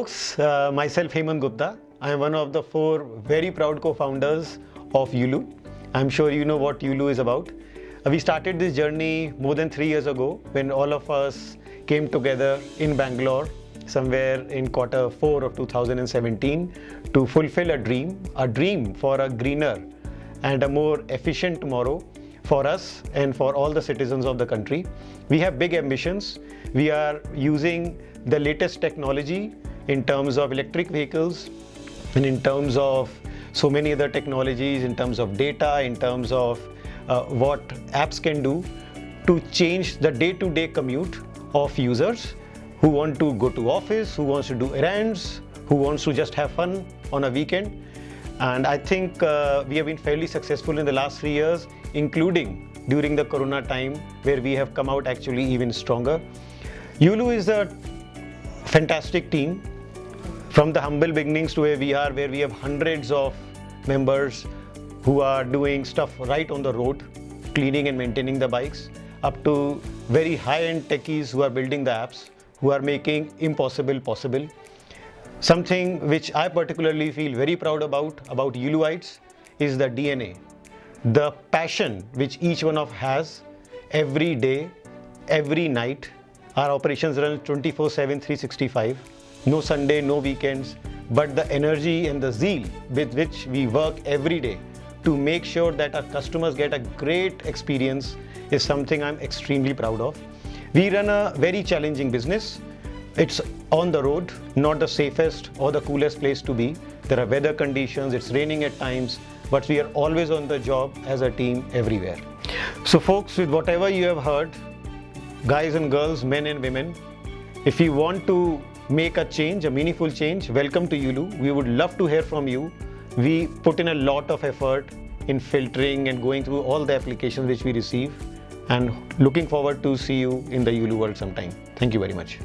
folks, myself Hemant Gupta. I am one of the 4 very proud co-founders of Yulu. I'm sure you know what Yulu is about. We started this journey more than 3 years ago when all of us came together in Bangalore somewhere in Q4 of 2017 to fulfill a dream for a greener and a more efficient tomorrow for us and for all the citizens of the country. We have big ambitions. We are using the latest technology in terms of electric vehicles and in terms of so many other technologies, in terms of data, in terms of what apps can do to change the day-to-day commute of users who want to go to office, who wants to do errands, who wants to just have fun on a weekend. And I think we have been fairly successful in the last 3 years, including during the Corona time, where we have come out actually even stronger. Yulu is a fantastic team. From the humble beginnings to where we are, where we have hundreds of members who are doing stuff right on the road, cleaning and maintaining the bikes, up to very high-end techies who are building the apps, who are making impossible possible. Something which I particularly feel very proud about Yuluites is the DNA, the passion which each one of has every day, every night. Our operations run 24/7, 365, no Sunday, no weekends, but the energy and the zeal with which we work every day to make sure that our customers get a great experience is something I'm extremely proud of. We run a very challenging business. It's on the road, not the safest or the coolest place to be. There are weather conditions, it's raining at times, but we are always on the job as a team everywhere. So folks, with whatever you have heard, guys and girls, men and women, if you want to make a change, a meaningful change, welcome to Yulu. We would love to hear from you. We put in a lot of effort in filtering and going through all the applications which we receive, and looking forward to see you in the Yulu world sometime. Thank you very much.